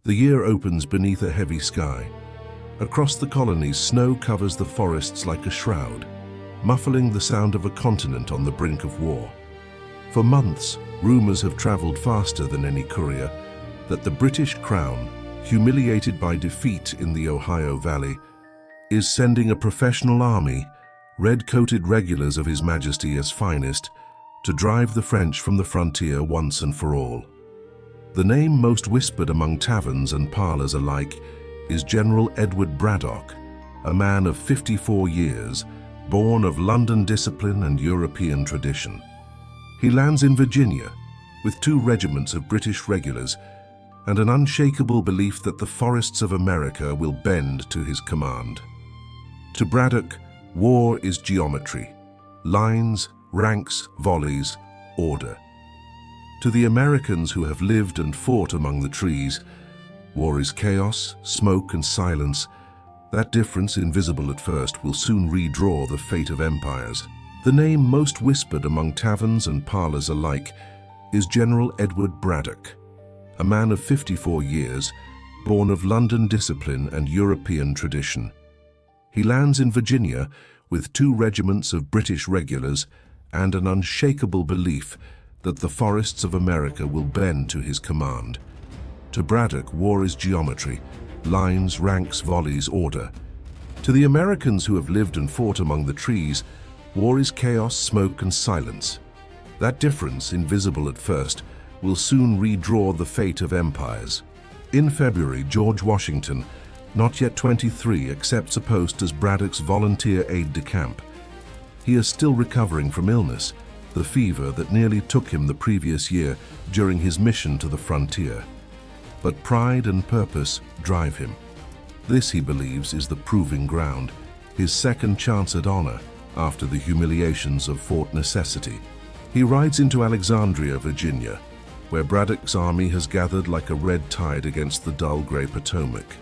The year opens beneath a heavy sky. Across the colonies, snow covers the forests like a shroud, muffling the sound of a continent on the brink of war. For months, rumors have traveled faster than any courier that the British Crown, humiliated by defeat in the Ohio Valley, is sending a professional army, red-coated regulars of His Majesty's finest, to drive the French from the frontier once and for all. The name most whispered among taverns and parlours alike is General Edward Braddock, a man of 54 years, born of London discipline and European tradition. He lands in Virginia with 2 regiments of British regulars and an unshakable belief that the forests of America will bend to his command. To Braddock, war is geometry, lines, ranks, volleys, order. To the Americans who have lived and fought among the trees, war is chaos, smoke and silence. That difference, invisible at first, will soon redraw the fate of empires. The name most whispered among taverns and parlours alike is General Edward Braddock, a man of 54 years, born of London discipline and European tradition. He lands in Virginia with 2 regiments of British regulars and an unshakable belief that the forests of America will bend to his command. To Braddock, war is geometry, lines, ranks, volleys, order. To the Americans who have lived and fought among the trees, war is chaos, smoke and silence. That difference, invisible at first, will soon redraw the fate of empires. In February, George Washington, not yet 23, accepts a post as Braddock's volunteer aide-de-camp. He is still recovering from illness, the fever that nearly took him the previous year during his mission to the frontier. But pride and purpose drive him. This, he believes, is the proving ground, his second chance at honor after the humiliations of Fort Necessity. He rides into Alexandria, Virginia, where Braddock's army has gathered like a red tide against the dull gray Potomac.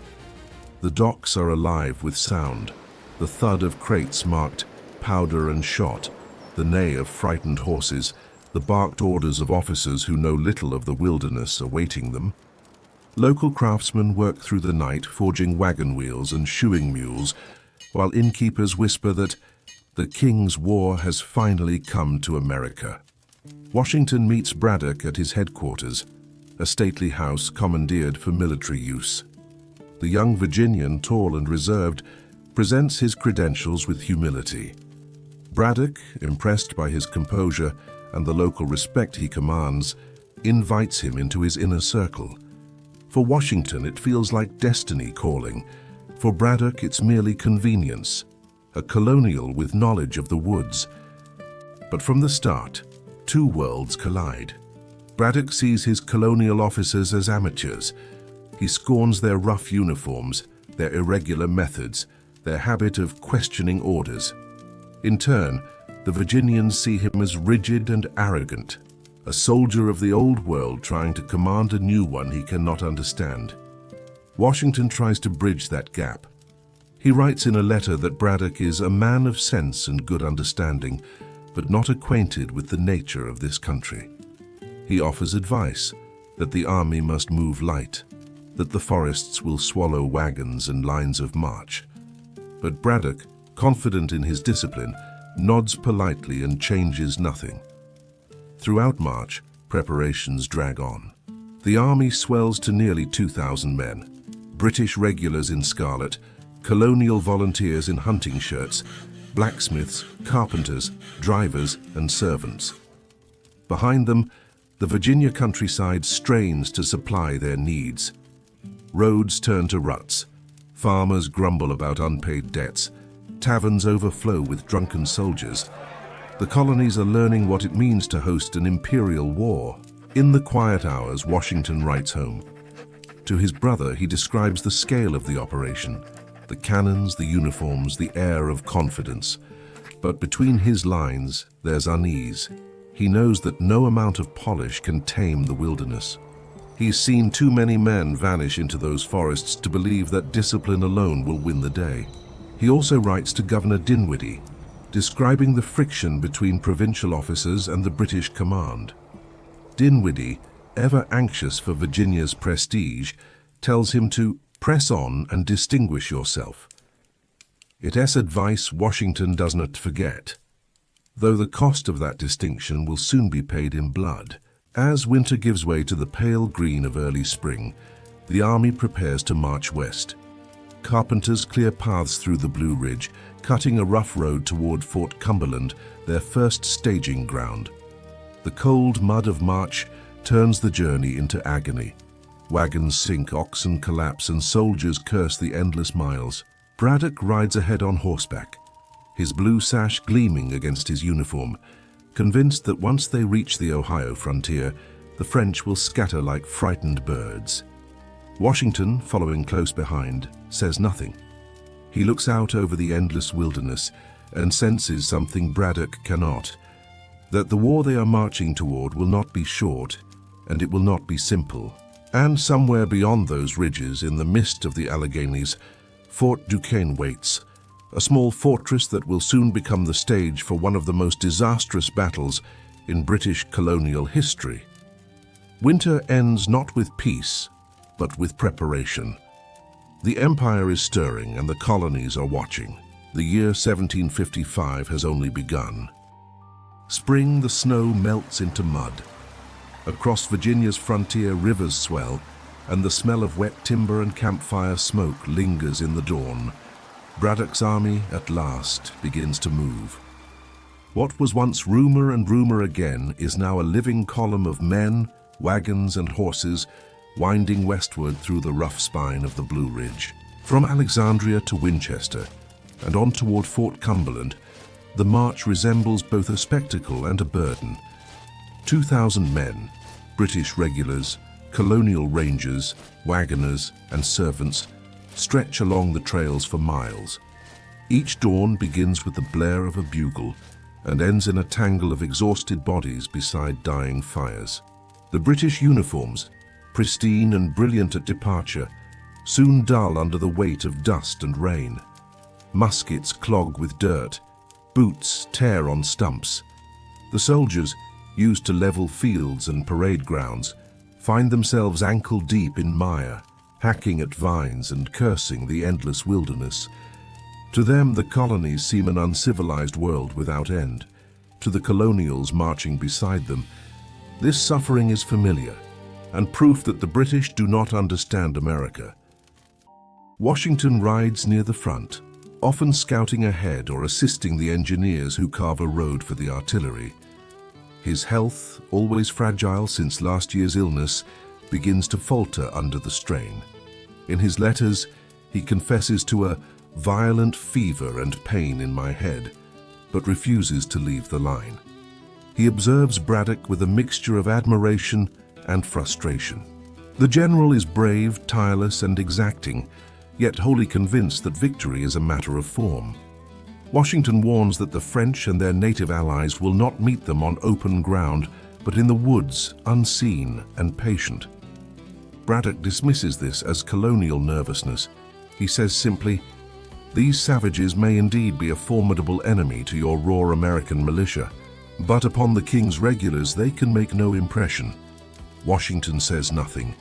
The docks are alive with sound, the thud of crates marked powder and shot, the neigh of frightened horses, the barked orders of officers who know little of the wilderness awaiting them. Local craftsmen work through the night forging wagon wheels and shoeing mules, while innkeepers whisper that the King's War has finally come to America. Washington meets Braddock at his headquarters, a stately house commandeered for military use. The young Virginian, tall and reserved, presents his credentials with humility. Braddock, impressed by his composure and the local respect he commands, invites him into his inner circle. For Washington, it feels like destiny calling. For Braddock, it's merely convenience, a colonial with knowledge of the woods. But from the start, 2 worlds collide. Braddock sees his colonial officers as amateurs. He scorns their rough uniforms, their irregular methods, their habit of questioning orders. In turn, the Virginians see him as rigid and arrogant, a soldier of the old world trying to command a new one he cannot understand. Washington tries to bridge that gap. He writes in a letter that Braddock is a man of sense and good understanding, but not acquainted with the nature of this country. He offers advice that the army must move light, that the forests will swallow wagons and lines of march. But Braddock, confident in his discipline, nods politely and changes nothing. Throughout March, preparations drag on. The army swells to nearly 2,000 men, British regulars in scarlet, colonial volunteers in hunting shirts, blacksmiths, carpenters, drivers, and servants. Behind them, the Virginia countryside strains to supply their needs. Roads turn to ruts, farmers grumble about unpaid debts, taverns overflow with drunken soldiers. The colonies are learning what it means to host an imperial war. In the quiet hours, Washington writes home. To his brother, he describes the scale of the operation, the cannons, the uniforms, the air of confidence. But between his lines, there's unease. He knows that no amount of polish can tame the wilderness. He's seen too many men vanish into those forests to believe that discipline alone will win the day. He also writes to Governor Dinwiddie, describing the friction between provincial officers and the British command. Dinwiddie, ever anxious for Virginia's prestige, tells him to press on and distinguish yourself. It is advice Washington does not forget, though the cost of that distinction will soon be paid in blood. As winter gives way to the pale green of early spring, the army prepares to march west. Carpenters clear paths through the Blue Ridge, cutting a rough road toward Fort Cumberland, their first staging ground. The cold mud of March turns the journey into agony. Wagons sink, oxen collapse, and soldiers curse the endless miles. Braddock rides ahead on horseback, his blue sash gleaming against his uniform, convinced that once they reach the Ohio frontier, the French will scatter like frightened birds. Washington, following close behind, says nothing. He looks out over the endless wilderness and senses something Braddock cannot, that the war they are marching toward will not be short, and it will not be simple. And somewhere beyond those ridges, in the mist of the Alleghenies, Fort Duquesne waits, a small fortress that will soon become the stage for one of the most disastrous battles in British colonial history. Winter ends not with peace, but with preparation. The empire is stirring and the colonies are watching. The year 1755 has only begun. Spring, the snow melts into mud. Across Virginia's frontier, rivers swell, and the smell of wet timber and campfire smoke lingers in the dawn. Braddock's army, at last, begins to move. What was once rumor and rumor again is now a living column of men, wagons, and horses winding westward through the rough spine of the Blue Ridge. From Alexandria to Winchester, and on toward Fort Cumberland, the march resembles both a spectacle and a burden. 2,000 men, British regulars, colonial rangers, wagoners, and servants, stretch along the trails for miles. Each dawn begins with the blare of a bugle and ends in a tangle of exhausted bodies beside dying fires. The British uniforms, pristine and brilliant at departure, soon dull under the weight of dust and rain. Muskets clog with dirt, boots tear on stumps. The soldiers, used to level fields and parade grounds, find themselves ankle-deep in mire, hacking at vines and cursing the endless wilderness. To them, the colonies seem an uncivilized world without end. To the colonials marching beside them, this suffering is familiar, and proof that the British do not understand America. Washington rides near the front, often scouting ahead or assisting the engineers who carve a road for the artillery. His health, always fragile since last year's illness, begins to falter under the strain. In his letters, he confesses to a violent fever and pain in my head, but refuses to leave the line. He observes Braddock with a mixture of admiration and frustration. The general is brave, tireless, and exacting, yet wholly convinced that victory is a matter of form. Washington warns that the French and their native allies will not meet them on open ground, but in the woods, unseen and patient. Braddock dismisses this as colonial nervousness. He says simply, "These savages may indeed be a formidable enemy to your raw American militia, but upon the King's regulars they can make no impression." Washington says nothing,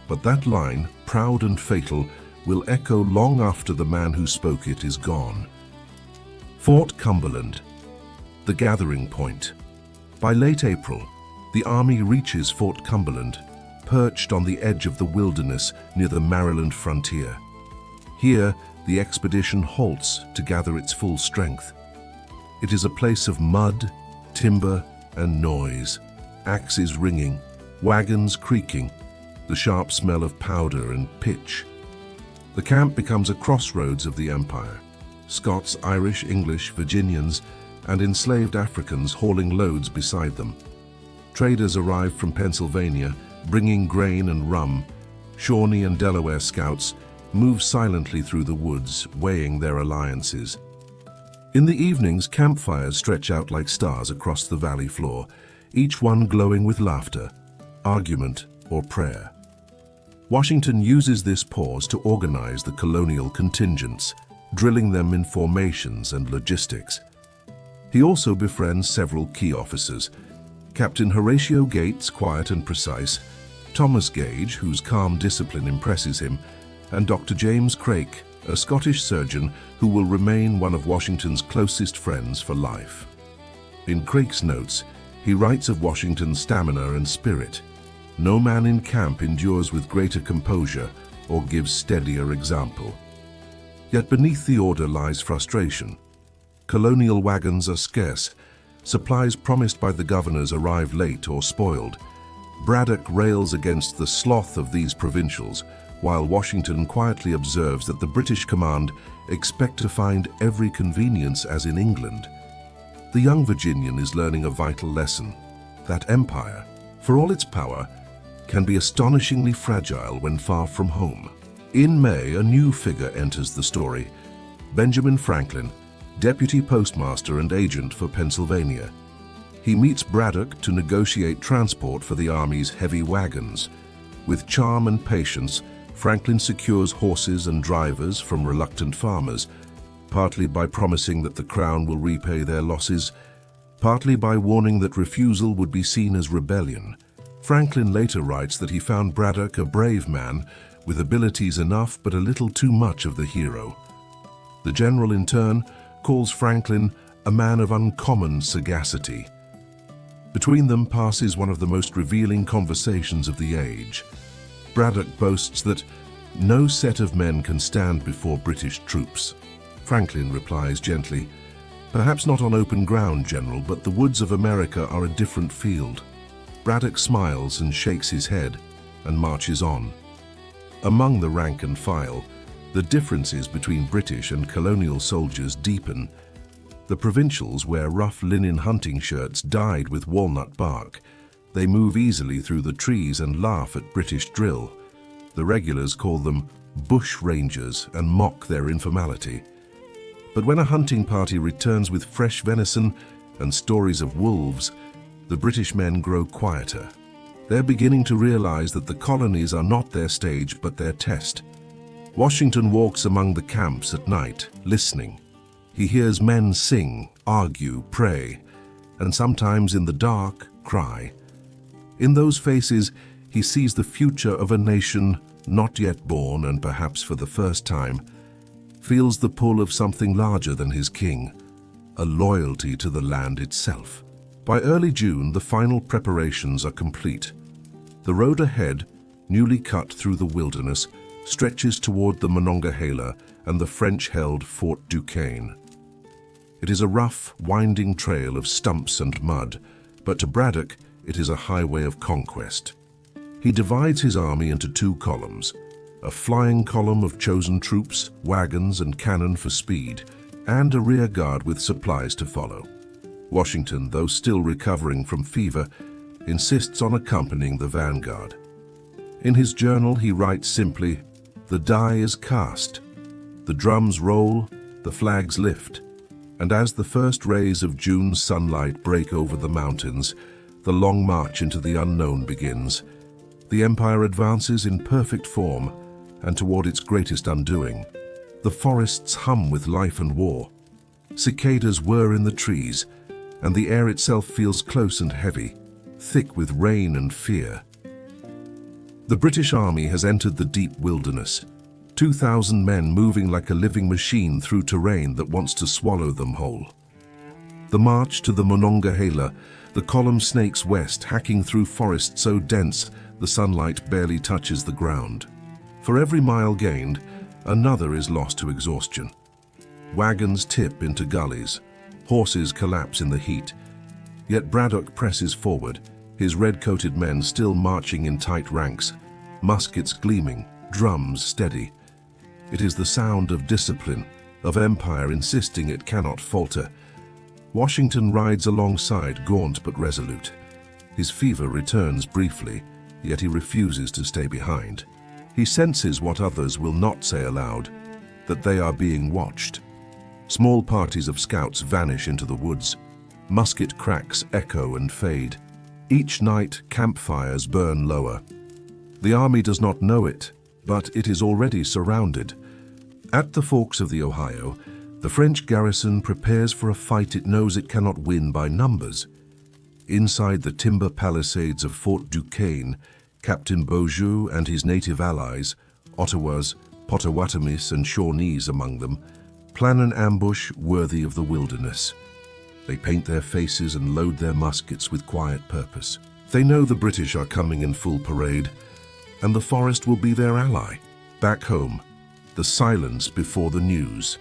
but that line, proud and fatal, will echo long after the man who spoke it is gone. Fort Cumberland, the gathering point. By late April, the army reaches Fort Cumberland, perched on the edge of the wilderness near the Maryland frontier. Here, the expedition halts to gather its full strength. It is a place of mud, timber, and noise, axes ringing, wagons creaking, the sharp smell of powder and pitch. The camp becomes a crossroads of the empire. Scots, Irish, English, Virginians, and enslaved Africans hauling loads beside them. Traders arrive from Pennsylvania, bringing grain and rum. Shawnee and Delaware scouts move silently through the woods, weighing their alliances. In the evenings, campfires stretch out like stars across the valley floor, each one glowing with laughter, argument, or prayer. Washington uses this pause to organize the colonial contingents, drilling them in formations and logistics. He also befriends several key officers. Captain Horatio Gates, quiet and precise, Thomas Gage, whose calm discipline impresses him, and Dr. James Craik, a Scottish surgeon who will remain one of Washington's closest friends for life. In Craik's notes, he writes of Washington's stamina and spirit. No man in camp endures with greater composure or gives steadier example. Yet beneath the order lies frustration. Colonial wagons are scarce. Supplies promised by the governors arrive late or spoiled. Braddock rails against the sloth of these provincials, while Washington quietly observes that the British command expect to find every convenience as in England. The young Virginian is learning a vital lesson, that empire, for all its power, can be astonishingly fragile when far from home. In May, a new figure enters the story, Benjamin Franklin, deputy postmaster and agent for Pennsylvania. He meets Braddock to negotiate transport for the army's heavy wagons. With charm and patience, Franklin secures horses and drivers from reluctant farmers, partly by promising that the crown will repay their losses, partly by warning that refusal would be seen as rebellion. Franklin later writes that he found Braddock a brave man with abilities enough but a little too much of the hero. The general, in turn, calls Franklin a man of uncommon sagacity. Between them passes one of the most revealing conversations of the age. Braddock boasts that no set of men can stand before British troops. Franklin replies gently, "Perhaps not on open ground, General, but the woods of America are a different field." Braddock smiles and shakes his head and marches on. Among the rank and file, the differences between British and colonial soldiers deepen. The provincials wear rough linen hunting shirts dyed with walnut bark. They move easily through the trees and laugh at British drill. The regulars call them bush rangers and mock their informality. But when a hunting party returns with fresh venison and stories of wolves, the British men grow quieter. They're beginning to realize that the colonies are not their stage but their test. Washington walks among the camps at night, listening. He hears men sing, argue, pray, and sometimes in the dark, cry. In those faces, he sees the future of a nation not yet born and perhaps for the first time, feels the pull of something larger than his king, a loyalty to the land itself. By early June, the final preparations are complete. The road ahead, newly cut through the wilderness, stretches toward the Monongahela and the French-held Fort Duquesne. It is a rough, winding trail of stumps and mud, but to Braddock, it is a highway of conquest. He divides his army into two columns, a flying column of chosen troops, wagons and cannon for speed, and a rear guard with supplies to follow. Washington, though still recovering from fever, insists on accompanying the vanguard. In his journal, he writes simply, "The die is cast. The drums roll, the flags lift, and as the first rays of June's sunlight break over the mountains, the long march into the unknown begins. The empire advances in perfect form and toward its greatest undoing. The forests hum with life and war. Cicadas whir in the trees, and the air itself feels close and heavy, thick with rain and fear." The British Army has entered the deep wilderness, 2,000 men moving like a living machine through terrain that wants to swallow them whole. The march to the Monongahela, the column snakes west, hacking through forest so dense the sunlight barely touches the ground. For every mile gained, another is lost to exhaustion. Wagons tip into gullies, horses collapse in the heat. Yet Braddock presses forward, his red-coated men still marching in tight ranks, muskets gleaming, drums steady. It is the sound of discipline, of empire insisting it cannot falter. Washington rides alongside, gaunt but resolute. His fever returns briefly, yet he refuses to stay behind. He senses what others will not say aloud, that they are being watched. Small parties of scouts vanish into the woods. Musket cracks echo and fade. Each night, campfires burn lower. The army does not know it, but it is already surrounded. At the forks of the Ohio, the French garrison prepares for a fight it knows it cannot win by numbers. Inside the timber palisades of Fort Duquesne, Captain Beaujeu and his native allies, Ottawas, Potawatomis and Shawnees among them, plan an ambush worthy of the wilderness. They paint their faces and load their muskets with quiet purpose. They know the British are coming in full parade, and the forest will be their ally. Back home, the silence before the news.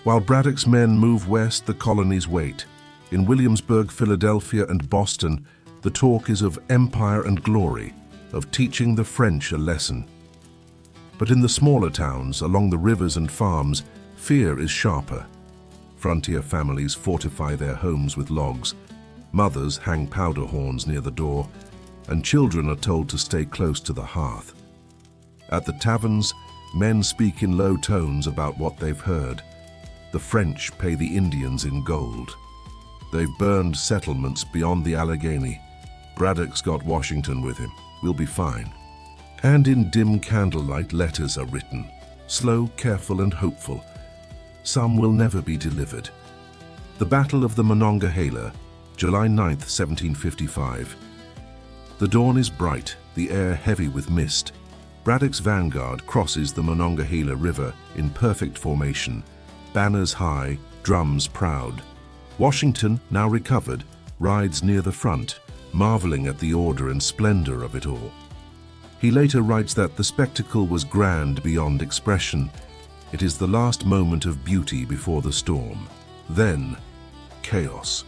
While Braddock's men move west, the colonies wait. In Williamsburg, Philadelphia, and Boston, the talk is of empire and glory, of teaching the French a lesson. But in the smaller towns, along the rivers and farms, fear is sharper. Frontier families fortify their homes with logs. Mothers hang powder horns near the door, and children are told to stay close to the hearth. At the taverns, men speak in low tones about what they've heard. The French pay the Indians in gold. They've burned settlements beyond the Allegheny. Braddock's got Washington with him. We'll be fine. And in dim candlelight, letters are written, slow, careful, and hopeful. Some will never be delivered. The Battle of the Monongahela, July 9th, 1755. The dawn is bright, the air heavy with mist. Braddock's vanguard crosses the Monongahela River in perfect formation, banners high, drums proud. Washington, now recovered, rides near the front, marveling at the order and splendor of it all. He later writes that the spectacle was grand beyond expression. It is the last moment of beauty before the storm. Then, chaos.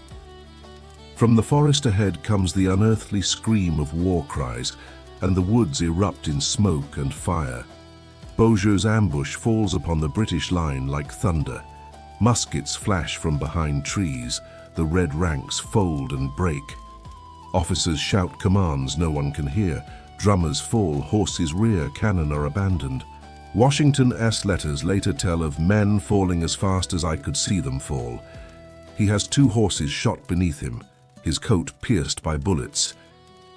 From the forest ahead comes the unearthly scream of war cries, and the woods erupt in smoke and fire. Beaujeu's ambush falls upon the British line like thunder. Muskets flash from behind trees, the red ranks fold and break. Officers shout commands no one can hear, drummers fall, horses rear, cannon are abandoned. Washington's letters later tell of men falling as fast as I could see them fall. He has 2 horses shot beneath him, his coat pierced by bullets.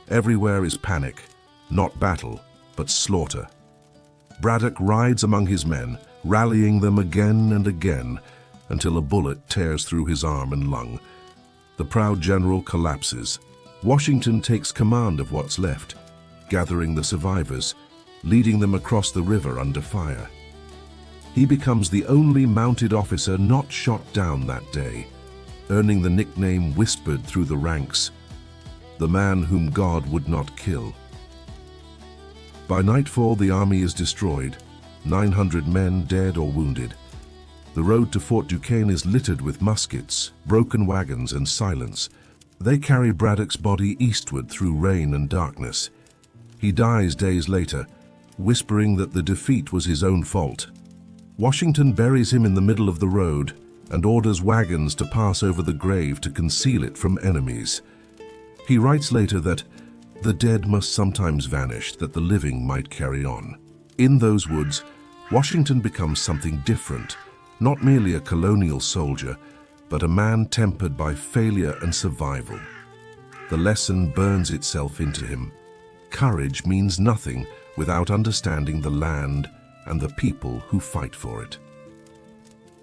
Everywhere is panic, not battle, but slaughter. Braddock rides among his men, rallying them again and again, until a bullet tears through his arm and lung. The proud general collapses. Washington takes command of what's left, gathering the survivors, leading them across the river under fire. He becomes the only mounted officer not shot down that day, earning the nickname whispered through the ranks, the man whom God would not kill. By nightfall, the army is destroyed, 900 men dead or wounded. The road to Fort Duquesne is littered with muskets, broken wagons, and silence. They carry Braddock's body eastward through rain and darkness. He dies days later, whispering that the defeat was his own fault. Washington buries him in the middle of the road and orders wagons to pass over the grave to conceal it from enemies. He writes later that the dead must sometimes vanish that the living might carry on. In those woods, Washington becomes something different, not merely a colonial soldier, but a man tempered by failure and survival. The lesson burns itself into him. Courage means nothing without understanding the land and the people who fight for it.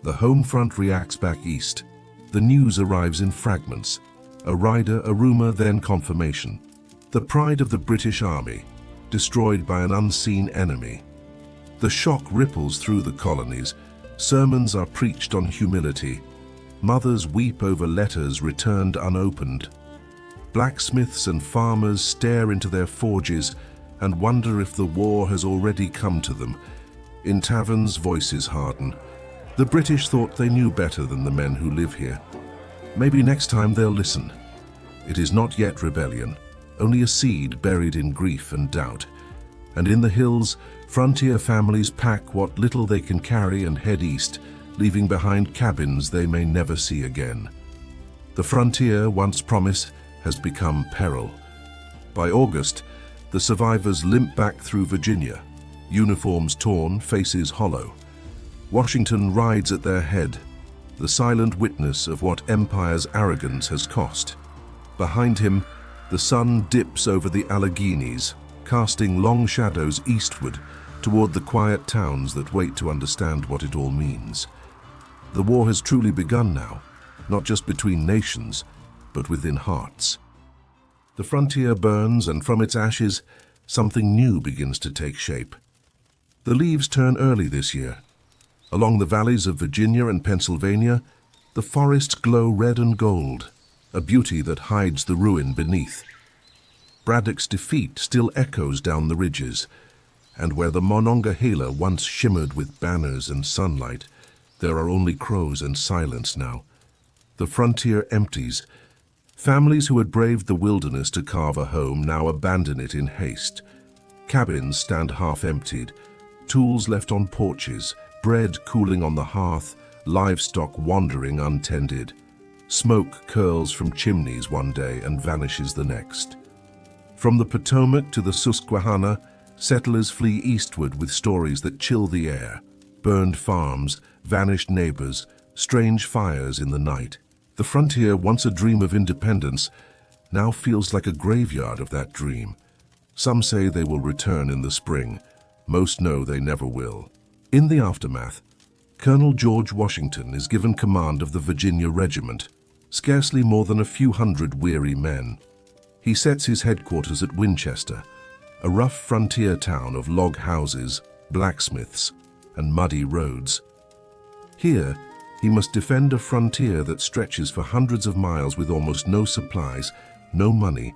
The home front reacts back east. The news arrives in fragments. A rider, a rumor, then confirmation. The pride of the British Army, destroyed by an unseen enemy. The shock ripples through the colonies. Sermons are preached on humility. Mothers weep over letters returned unopened. Blacksmiths and farmers stare into their forges and wonder if the war has already come to them. In taverns, voices harden. The British thought they knew better than the men who live here. Maybe next time they'll listen. It is not yet rebellion, only a seed buried in grief and doubt. And in the hills, frontier families pack what little they can carry and head east, leaving behind cabins they may never see again. The frontier, once promise, has become peril. By August, the survivors limp back through Virginia, uniforms torn, faces hollow. Washington rides at their head, the silent witness of what empire's arrogance has cost. Behind him, the sun dips over the Alleghenies, casting long shadows eastward toward the quiet towns that wait to understand what it all means. The war has truly begun now, not just between nations, but within hearts. The frontier burns, and from its ashes, something new begins to take shape. The leaves turn early this year. Along the valleys of Virginia and Pennsylvania, the forests glow red and gold, a beauty that hides the ruin beneath. Braddock's defeat still echoes down the ridges, and where the Monongahela once shimmered with banners and sunlight, there are only crows and silence now. The frontier empties. Families who had braved the wilderness to carve a home now abandon it in haste. Cabins stand half-emptied, tools left on porches, bread cooling on the hearth, livestock wandering untended. Smoke curls from chimneys one day and vanishes the next. From the Potomac to the Susquehanna, settlers flee eastward with stories that chill the air. Burned farms, vanished neighbors, strange fires in the night. The frontier, once a dream of independence, now feels like a graveyard of that dream. Some say they will return in the spring. Most know they never will. In the aftermath, Colonel George Washington is given command of the Virginia Regiment, scarcely more than a few hundred weary men. He sets his headquarters at Winchester, a rough frontier town of log houses, blacksmiths, and muddy roads. Here, he must defend a frontier that stretches for hundreds of miles with almost no supplies, no money,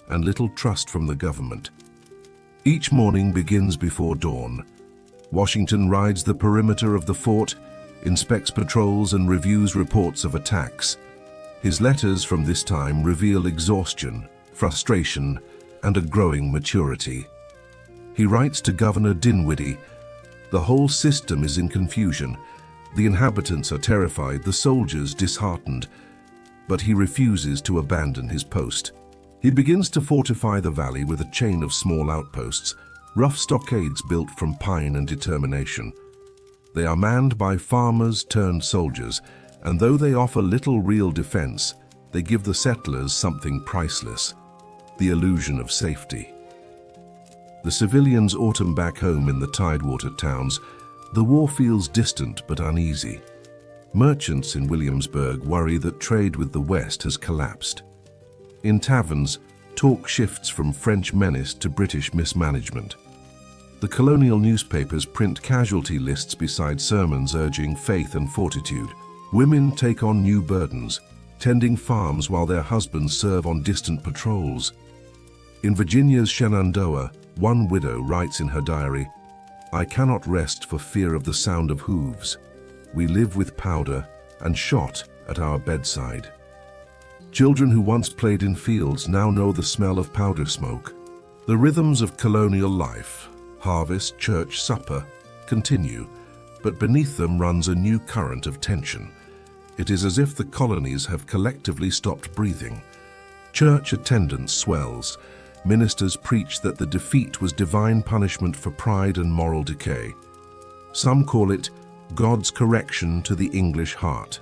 and little trust from the government. Each morning begins before dawn. Washington rides the perimeter of the fort, inspects patrols, and reviews reports of attacks. His letters from this time reveal exhaustion, frustration, and a growing maturity. He writes to Governor Dinwiddie, "The whole system is in confusion. The inhabitants are terrified, the soldiers disheartened." But he refuses to abandon his post. He begins to fortify the valley with a chain of small outposts, rough stockades built from pine and determination. They are manned by farmers turned soldiers, and though they offer little real defense, they give the settlers something priceless: the illusion of safety. The civilians autumn back home in the tidewater towns. The war feels distant but uneasy. Merchants in Williamsburg worry that trade with the West has collapsed. In taverns, talk shifts from French menace to British mismanagement. The colonial newspapers print casualty lists beside sermons urging faith and fortitude. Women take on new burdens, tending farms while their husbands serve on distant patrols. In Virginia's Shenandoah, one widow writes in her diary, "I cannot rest for fear of the sound of hooves. We live with powder and shot at our bedside." Children who once played in fields now know the smell of powder smoke. The rhythms of colonial life, harvest, church, supper, continue, but beneath them runs a new current of tension. It is as if the colonies have collectively stopped breathing. Church attendance swells. Ministers preach that the defeat was divine punishment for pride and moral decay. Some call it God's correction to the English heart.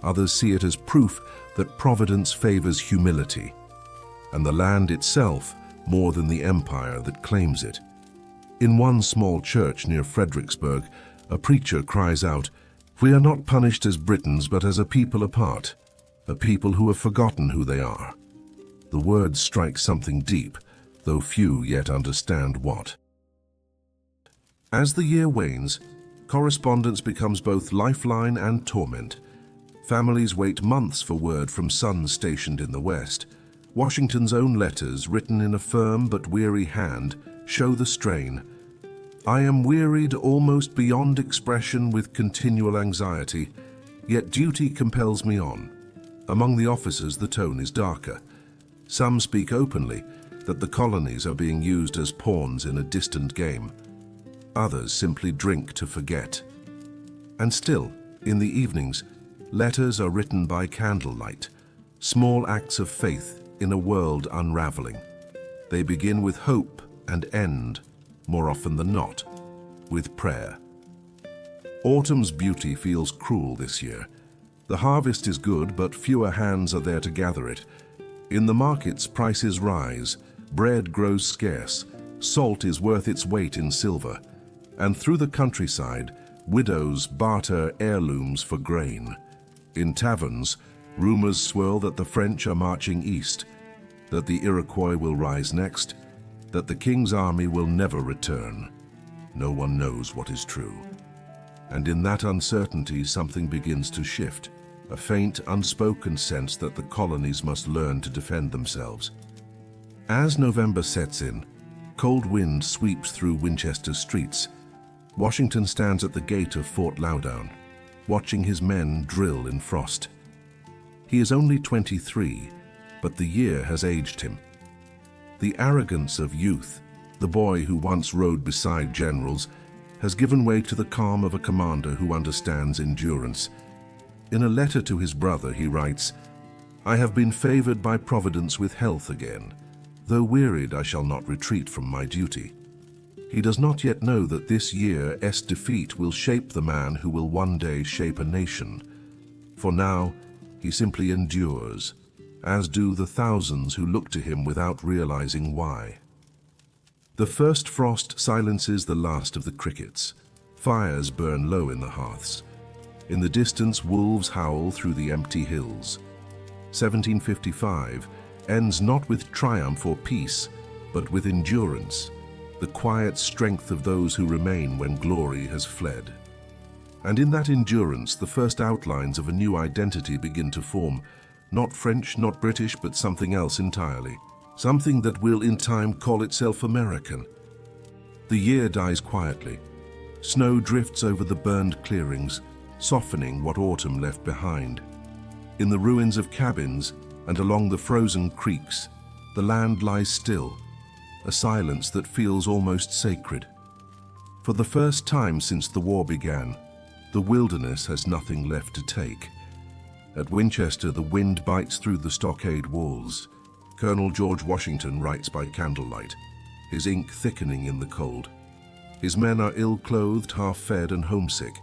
Others see it as proof that providence favors humility, and the land itself more than the empire that claims it. In one small church near Fredericksburg, a preacher cries out, "We are not punished as Britons, but as a people apart, a people who have forgotten who they are." The words strike something deep, though few yet understand what. As the year wanes, correspondence becomes both lifeline and torment. Families wait months for word from sons stationed in the West. Washington's own letters, written in a firm but weary hand, show the strain. "I am wearied almost beyond expression with continual anxiety, yet duty compels me on." Among the officers, the tone is darker. Some speak openly that the colonies are being used as pawns in a distant game. Others simply drink to forget. And still, in the evenings, letters are written by candlelight, small acts of faith in a world unraveling. They begin with hope and end, more often than not, with prayer. Autumn's beauty feels cruel this year. The harvest is good, but fewer hands are there to gather it. In the markets, prices rise, bread grows scarce, salt is worth its weight in silver, and through the countryside, widows barter heirlooms for grain. In taverns, rumors swirl that the French are marching east, that the Iroquois will rise next, that the king's army will never return. No one knows what is true. And in that uncertainty, something begins to shift, a faint, unspoken sense that the colonies must learn to defend themselves. As November sets in, cold wind sweeps through Winchester streets. Washington stands at the gate of Fort Loudoun, watching his men drill in frost. He is only 23, but the year has aged him. The arrogance of youth, the boy who once rode beside generals, has given way to the calm of a commander who understands endurance. In a letter to his brother, he writes, "I have been favored by Providence with health again. Though wearied, I shall not retreat from my duty." He does not yet know that this year's defeat will shape the man who will one day shape a nation. For now, he simply endures, as do the thousands who look to him without realizing why. The first frost silences the last of the crickets. Fires burn low in the hearths. In the distance, wolves howl through the empty hills. 1755 ends not with triumph or peace, but with endurance, the quiet strength of those who remain when glory has fled. And in that endurance, the first outlines of a new identity begin to form, not French, not British, but something else entirely. Something that will in time call itself American. The year dies quietly. Snow drifts over the burned clearings, softening what autumn left behind. In the ruins of cabins and along the frozen creeks, the land lies still, a silence that feels almost sacred. For the first time since the war began, the wilderness has nothing left to take. At Winchester, the wind bites through the stockade walls. Colonel George Washington writes by candlelight, his ink thickening in the cold. His men are ill-clothed, half-fed and homesick.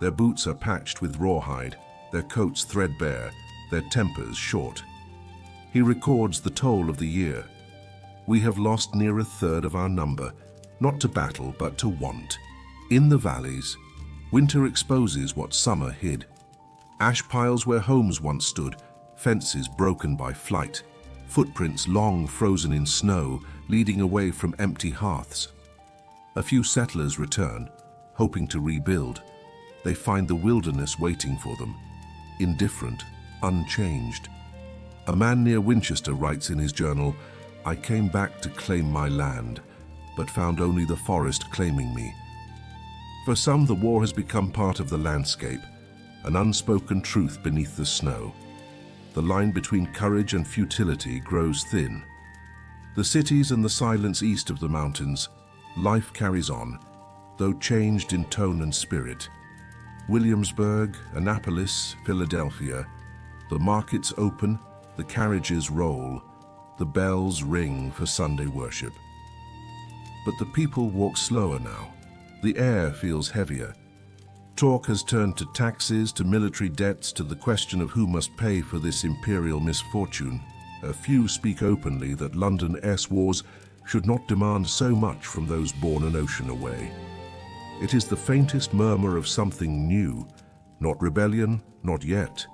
Their boots are patched with rawhide, their coats threadbare, their tempers short. He records the toll of the year. We have lost near a third of our number, not to battle but to want. In the valleys, winter exposes what summer hid. Ash piles where homes once stood, fences broken by flight. Footprints long frozen in snow, leading away from empty hearths. A few settlers return, hoping to rebuild. They find the wilderness waiting for them, indifferent, unchanged. A man near Winchester writes in his journal, "I came back to claim my land, but found only the forest claiming me." For some, the war has become part of the landscape, an unspoken truth beneath the snow. The line between courage and futility grows thin. The cities and the silence east of the mountains, life carries on, though changed in tone and spirit. Williamsburg, Annapolis, Philadelphia, the markets open, the carriages roll, the bells ring for Sunday worship. But the people walk slower now. The air feels heavier. Talk has turned to taxes, to military debts, to the question of who must pay for this imperial misfortune. A few speak openly that London's wars should not demand so much from those born an ocean away. It is the faintest murmur of something new, not rebellion, not yet,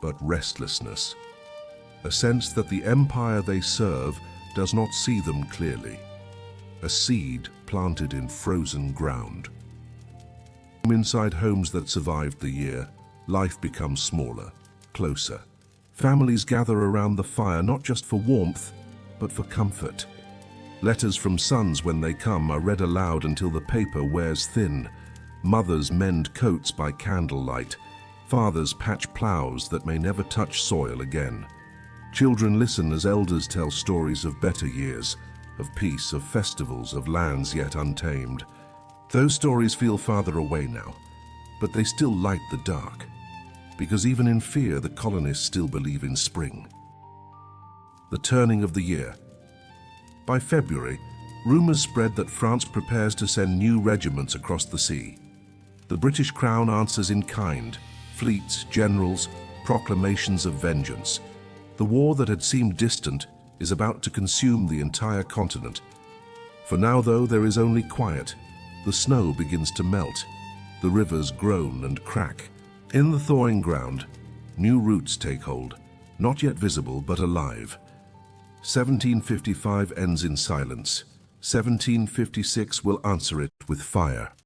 but restlessness. A sense that the empire they serve does not see them clearly. A seed planted in frozen ground. Inside homes that survived the year, life becomes smaller, closer. Families gather around the fire not just for warmth, but for comfort. Letters from sons when they come are read aloud until the paper wears thin. Mothers mend coats by candlelight. Fathers patch plows that may never touch soil again. Children listen as elders tell stories of better years, of peace, of festivals, of lands yet untamed. Those stories feel farther away now, but they still light the dark, because even in fear, the colonists still believe in spring. The turning of the year. By February, rumors spread that France prepares to send new regiments across the sea. The British Crown answers in kind, fleets, generals, proclamations of vengeance. The war that had seemed distant is about to consume the entire continent. For now, though, there is only quiet. The snow begins to melt. The rivers groan and crack. In the thawing ground, new roots take hold, not yet visible but alive. 1755 ends in silence. 1756 will answer it with fire.